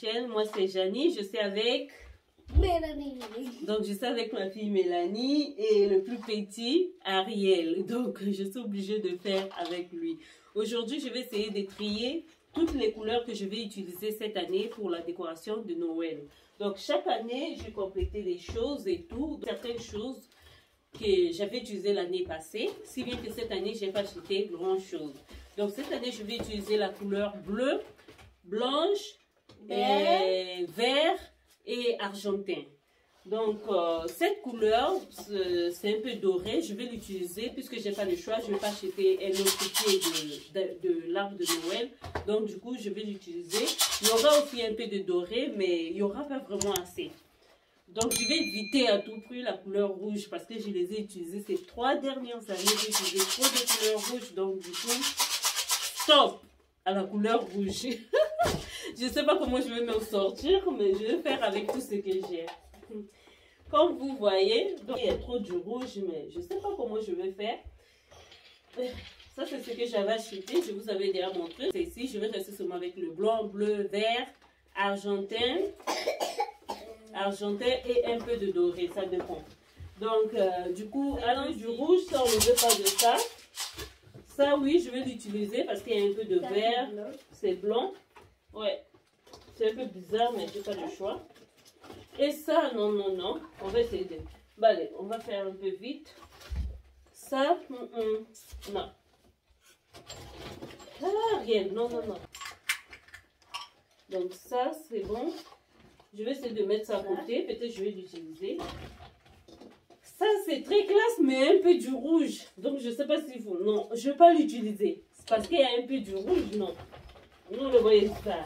chaîne. Moi c'est Janie, je suis avec Mélanie. Donc je suis avec ma fille Mélanie et le plus petit Ariel. Donc je suis obligée de faire avec lui. Aujourd'hui je vais essayer de trier toutes les couleurs que je vais utiliser cette année pour la décoration de Noël. Donc chaque année j'ai complété des choses et tout, certaines choses que j'avais utilisées l'année passée, si bien que cette année j'ai pas acheté grand chose. Donc cette année je vais utiliser la couleur bleue, blanche, vert et argentin. Donc cette couleur c'est un peu doré, je vais l'utiliser puisque j'ai pas le choix, je vais pas acheter un autre pied de l'arbre de Noël. Donc du coup je vais l'utiliser. Il y aura aussi un peu de doré mais il y aura pas vraiment assez. Donc je vais éviter à tout prix la couleur rouge parce que je les ai utilisées ces 3 dernières années, j'ai utilisé trop de couleurs rouges, donc du coup stop à la couleur rouge. Je ne sais pas comment je vais m'en sortir, mais je vais faire avec tout ce que j'ai. Comme vous voyez, donc, il y a trop du rouge, mais je ne sais pas comment je vais faire. Ça, c'est ce que j'avais acheté, je vous avais déjà montré. C'est ici, je vais rester seulement avec le blanc, bleu, vert, argentin et un peu de doré, ça dépend. Donc, du coup, allant du rouge, ça, on ne veut pas de ça. Ça, oui, je vais l'utiliser parce qu'il y a un peu de vert, c'est blanc. Ouais, c'est un peu bizarre, mais j'ai pas le choix. Et ça, non, non, non. On va essayer de... Bah, allez, on va faire un peu vite. Ça, non. Ah, rien, non, non, non. Donc ça, c'est bon. Je vais essayer de mettre ça à côté. Peut-être je vais l'utiliser. Ça, c'est très classe, mais un peu du rouge. Donc, je sais pas s'il faut... Non, je vais pas l'utiliser. Parce qu'il y a un peu du rouge, non. Non, le voyez ça.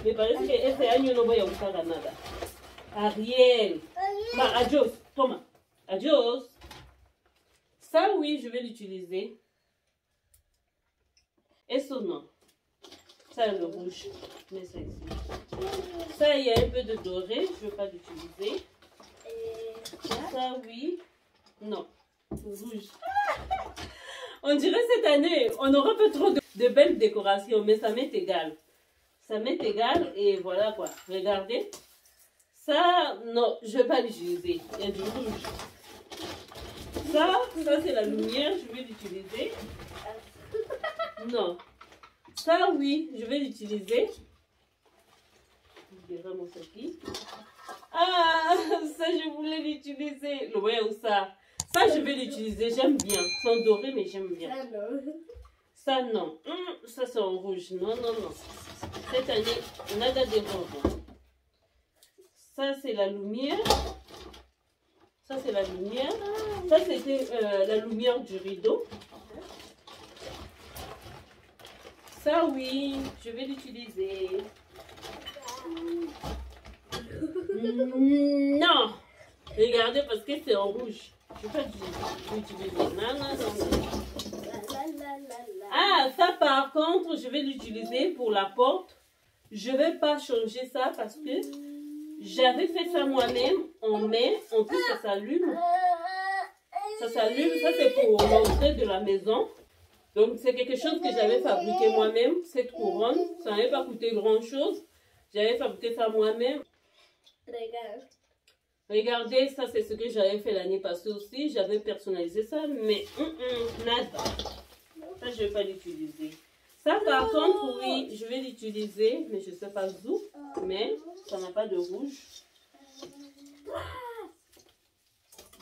Me parece que ese año no voy a usar nada. Ariel. Bah, adios. Toma. Adios. Ça, oui, je vais l'utiliser. Et ça, non. Ça, le rouge. Mais ça ici. Ça, il y a un peu de doré. Je ne vais pas l'utiliser. Ça, oui. Non. Rouge. On dirait cette année, on n'aura pas trop de belles décorations, mais ça m'est égal. Ça m'est égal et voilà quoi. Regardez. Ça, non, je ne vais pas l'utiliser. Il y a du rouge. Ça c'est la lumière, je vais l'utiliser. Non. Ça, oui, je vais l'utiliser. Je dirais mon sac. Ah, ça, je voulais l'utiliser. Le voyez où ça? Ça, je vais l'utiliser. J'aime bien. C'est en doré, mais j'aime bien. Ça, non. Ça, c'est en rouge. Non, non, non. Cette année, on a des bonbons. Ça, c'est la lumière. Ça, c'est la lumière. Ça, c'était la lumière du rideau. Ça, oui, je vais l'utiliser. Non. Regardez, parce que c'est en rouge. Je ne vais pas l'utiliser. Non, non, non. Ah, ça par contre, je vais l'utiliser pour la porte. Je ne vais pas changer ça parce que j'avais fait ça moi-même en mai. En plus, ça s'allume. Ça s'allume. Ça, c'est pour l'entrée de la maison. Donc, c'est quelque chose que j'avais fabriqué moi-même. Cette couronne, ça n'avait pas coûté grand-chose. J'avais fabriqué ça moi-même. Regardez, ça c'est ce que j'avais fait l'année passée aussi. J'avais personnalisé ça, mais nada. Ça, je ne vais pas l'utiliser. Ça, par contre, oui, je vais l'utiliser, mais je ne sais pas où. Mais ça n'a pas de rouge.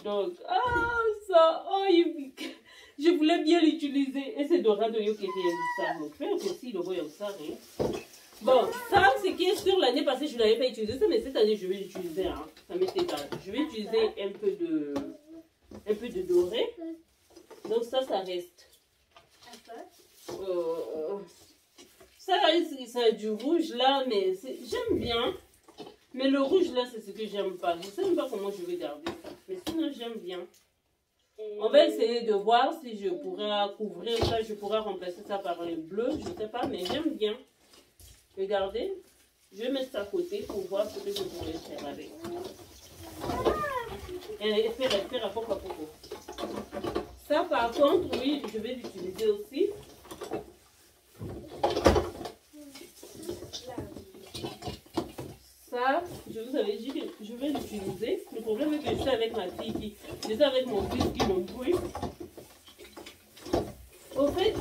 Donc, ah, ça, oh, je voulais bien l'utiliser. Et c'est dorado yo qui vient ça. Donc, je vais aussi le voir ça. Bon, ça, ce qui est sûr, l'année passée, je ne l'avais pas utilisé, mais cette année, je vais l'utiliser. Hein. Ça m'était pas. Je vais utiliser un peu de doré. Donc, ça reste. Ça a du rouge là, mais j'aime bien. Mais le rouge là, c'est ce que j'aime pas. Je ne sais même pas comment je vais garder ça. Mais sinon, j'aime bien. On va essayer de voir si je pourrais couvrir ça, je pourrais remplacer ça par les bleus. Je ne sais pas, mais j'aime bien. Regardez, je vais mettre ça à côté pour voir ce que je pourrais faire avec. Et faire à poco. Ça, par contre, oui, je vais l'utiliser aussi. ça, je vous avais dit que je vais l'utiliser. Le problème est que je suis avec ma fille, je suis avec mon fils qui m'embrouille. Au fait,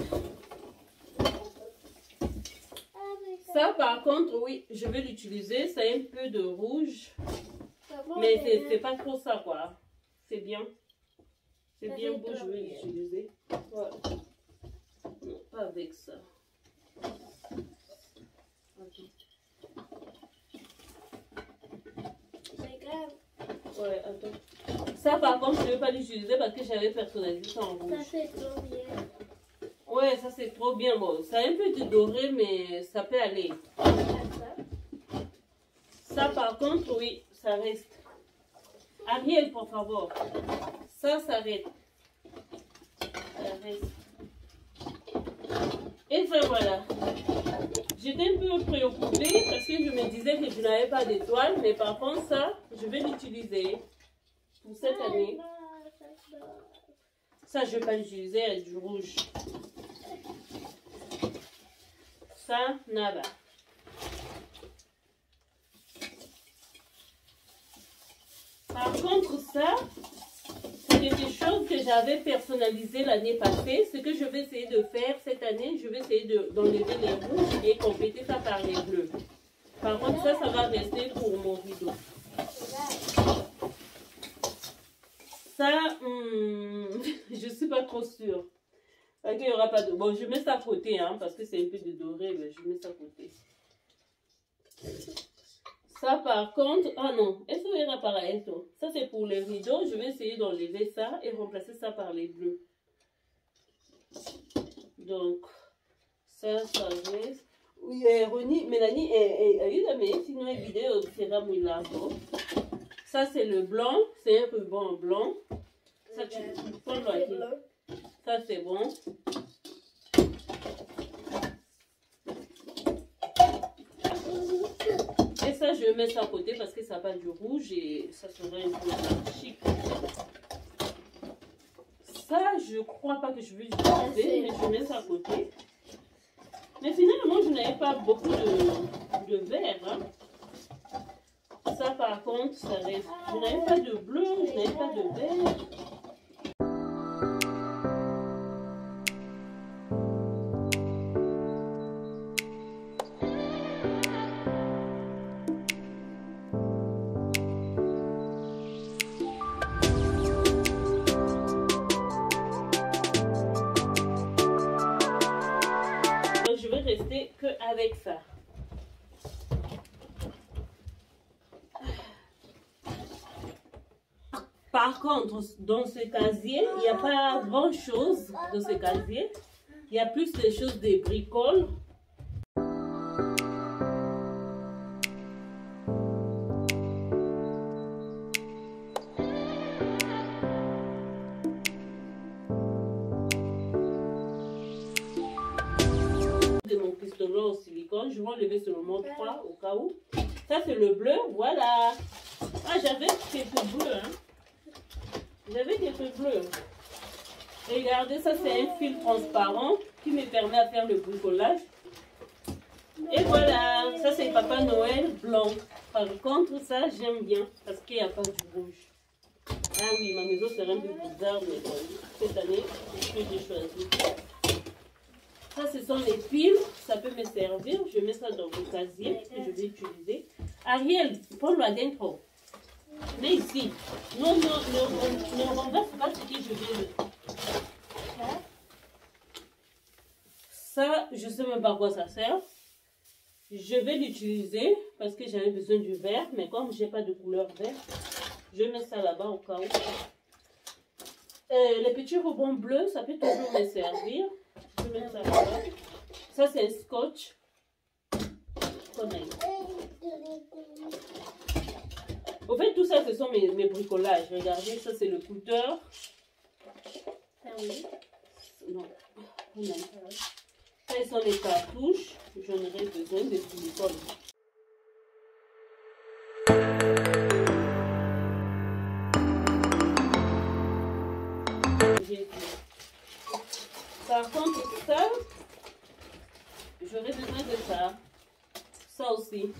ça par contre, oui, je vais l'utiliser. Ça a un peu de rouge. Mais c'est pas trop ça, quoi. C'est bien. C'est bien beau, je vais l'utiliser. Ouais. Non, pas avec ça. Ouais, attends. Ça, par contre, je ne vais pas l'utiliser parce que j'avais personnalisé ça en rouge. Ça fait trop bien. Ouais, ça c'est trop bien. Bon, ça a un peu de doré, mais ça peut aller. Ça, par contre, oui, ça reste. Ariel, pour favor. Ça reste. Ça reste. Et enfin, voilà. J'étais un peu préoccupée parce que je me disais que je n'avais pas d'étoile, mais par contre, ça, je vais l'utiliser pour cette année. Ça, je ne vais pas l'utiliser avec du rouge. Ça, nada. Par contre, ça, c'est quelque chose que j'avais personnalisé l'année passée. Ce que je vais essayer de faire cette année, je vais essayer d'enlever les rouges et compléter ça par les bleus. Par contre, ça va rester pour mon rideau. Ça, je ne suis pas trop sûre. Parce qu'il n'y aura pas de... Bon, je mets ça à côté, hein, parce que c'est un peu de doré, mais je mets ça à côté. Ça, par contre... Ah non, eso era para esto. Ça, c'est pour les rideaux. Je vais essayer d'enlever ça et remplacer ça par les bleus. Donc, ça reste... Oui, Ronnie, Mélanie, ayúdame, si no hay video, será muy largo. Ça, c'est le blanc. C'est un ruban blanc. Ça, tu prends le ça, c'est bon. Et ça, je mets ça à côté parce que ça n'a pas du rouge et ça serait un peu chic. Ça, je crois pas que je vais utiliser, mais je mets ça à côté. Mais finalement, je n'avais pas beaucoup de vert. Hein. Ça, par contre, ça reste. Je n'avais pas de bleu, je n'avais pas de vert. Je vais rester que avec ça. Par contre, dans ce casier, il n'y a pas grand chose dans ce casier. Il y a plus des choses de bricoles. De mon pistolet au silicone, je vais enlever seulement 3 au cas où. Ça c'est le bleu, voilà. Ah, j'avais quelques bleus, hein. J'avais quelques bleus. Regardez, ça c'est un fil transparent qui me permet de faire le bricolage. Et voilà, ça c'est Papa Noël blanc. Par contre, ça j'aime bien parce qu'il n'y a pas du rouge. Ah oui, ma maison serait un peu bizarre, mais bon, cette année, c'est ce que j'ai choisi. Ça, ce sont les piles. Ça peut me servir. Je mets ça dans le casier que je vais utiliser. Ariel, prends-le adentro. Mais ici. Non, ne renverse pas ce que je vais. Ça, je ne sais même pas à quoi ça sert. Je vais l'utiliser parce que j'avais besoin du vert. Mais comme je n'ai pas de couleur verte, je mets ça là-bas au cas où. Les petits rubans bleus, ça peut toujours me servir. Je vais mettre ça là-bas. Ça, c'est un scotch. Au fait, tout ça, ce sont mes bricolages. Regardez, ça, c'est le couteur. Non. Ça, ce sont les cartouches. J'en aurais besoin de silicone. Par contre, ça, j'aurais besoin de ça. Ça aussi.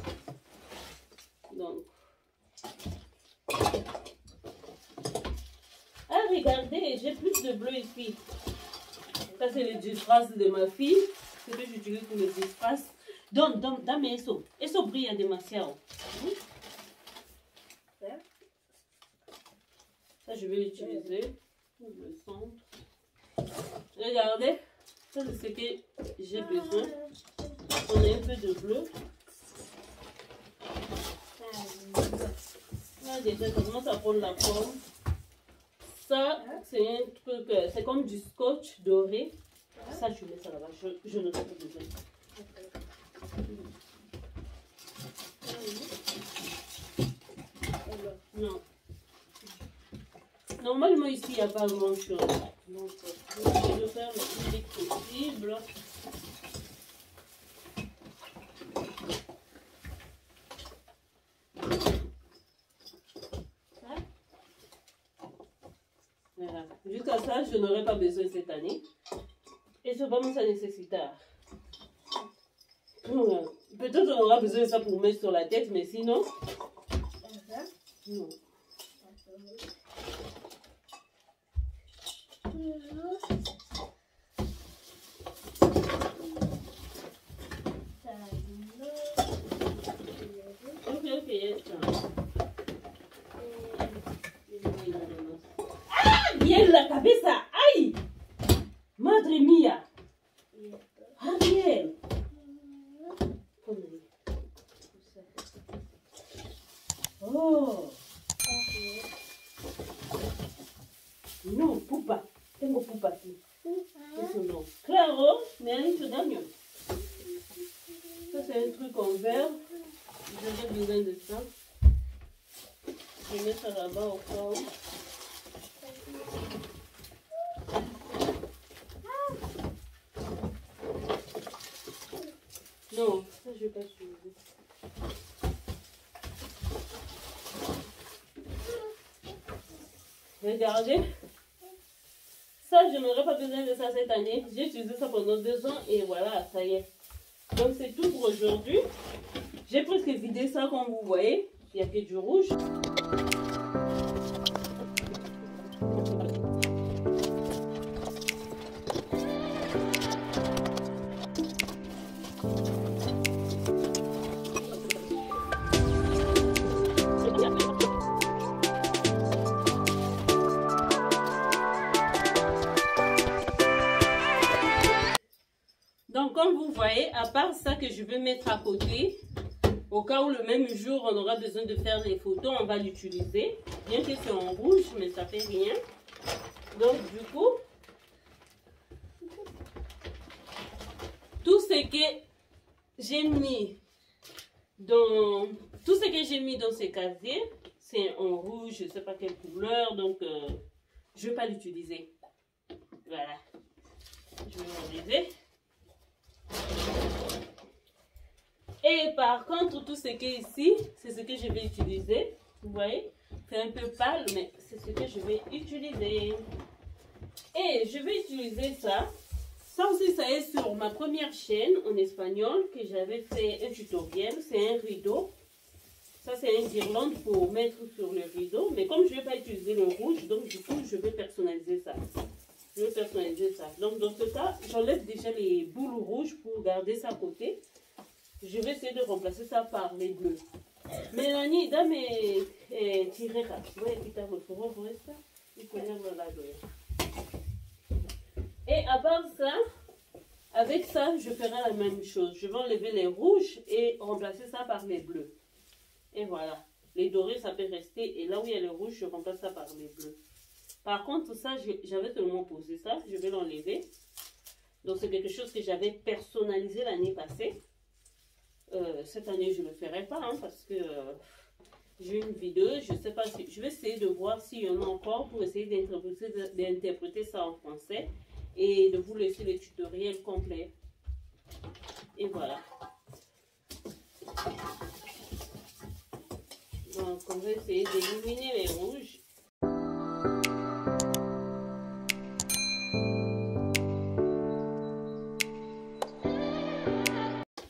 Donc, regardez, j'ai plus de bleu ici. Ça, c'est le disfraz de ma fille. C'est ce que j'utilise pour le disfraz. Donc, dame eso. Eso brilla demasiado. Ça, je vais l'utiliser pour le centre. Regardez. Ça, c'est ce que j'ai besoin. On a un peu de bleu. Là, déjà, ça commence à prendre la forme. Ça, c'est un truc, c'est comme du scotch doré. Ça, je mets ça là-bas. Je n'ai pas besoin. Non. Normalement, ici, il n'y a pas grand-chose. Donc, je vais le faire le plus vite possible. Voilà. Jusqu'à ça, je n'aurai pas besoin cette année. Et c'est vraiment ça nécessita. Peut-être on aura besoin de ça pour mettre sur la tête, mais sinon... Non. Ok, ¡ah! ¡Bien la cabeza! ¡Ay! ¡Madre mía! ¡Ariel! ¡Oh! No, pupa. Tengo pupa aquí. Eso no. Claro, me han hecho daño. Ça, c'est un truc en verre. J'aurais besoin de ça. Je mets ça là-bas au cas où. Non, ça, je ne vais pas suivre. Regardez. Ça, je n'aurais pas besoin de ça cette année. J'ai utilisé ça pendant 2 ans et voilà, ça y est. Donc, c'est tout pour aujourd'hui. J'ai presque vidé ça comme vous voyez. Il n'y a que du rouge. Donc, comme vous voyez, à part ça que je vais mettre à côté, au cas où le même jour on aura besoin de faire les photos, on va l'utiliser. Bien que c'est en rouge, mais ça fait rien. Donc, du coup, tout ce que j'ai mis dans ce casier, c'est en rouge, je ne sais pas quelle couleur, donc je ne vais pas l'utiliser. Voilà. Je vais l'enlever. Et par contre, tout ce qui est ici, c'est ce que je vais utiliser. Vous voyez, c'est un peu pâle, mais c'est ce que je vais utiliser. Et je vais utiliser ça. Ça aussi, ça est sur ma première chaîne en espagnol que j'avais fait un tutoriel. C'est un rideau. Ça, c'est une guirlande pour mettre sur le rideau. Mais comme je ne vais pas utiliser le rouge, donc du coup, je vais personnaliser ça. Je vais personnaliser ça. Donc, dans ce cas, j'enlève déjà les boules rouges pour garder ça à côté. Je vais essayer de remplacer ça par les bleus. Mélanie, dame tirera. Voy a quitar por favor esta y ponerlo al lado. Et à part ça, avec ça, je ferai la même chose. Je vais enlever les rouges et remplacer ça par les bleus. Et voilà. Les dorés, ça peut rester. Et là où il y a le rouge, je remplace ça par les bleus. Par contre, ça, j'avais seulement posé ça. Je vais l'enlever. Donc, c'est quelque chose que j'avais personnalisé l'année passée. Cette année, je ne le ferai pas hein, parce que j'ai une vidéo. Je ne sais pas si... Je vais essayer de voir s'il y en a encore pour essayer d'interpréter ça en français et de vous laisser le tutoriel complet. Et voilà. Donc, on va essayer d'éliminer les rouges.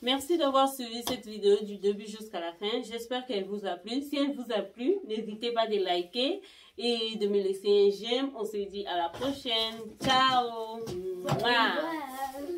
Merci d'avoir suivi cette vidéo du début jusqu'à la fin. J'espère qu'elle vous a plu. Si elle vous a plu, n'hésitez pas à liker et de me laisser un j'aime. On se dit à la prochaine. Ciao. Mouah.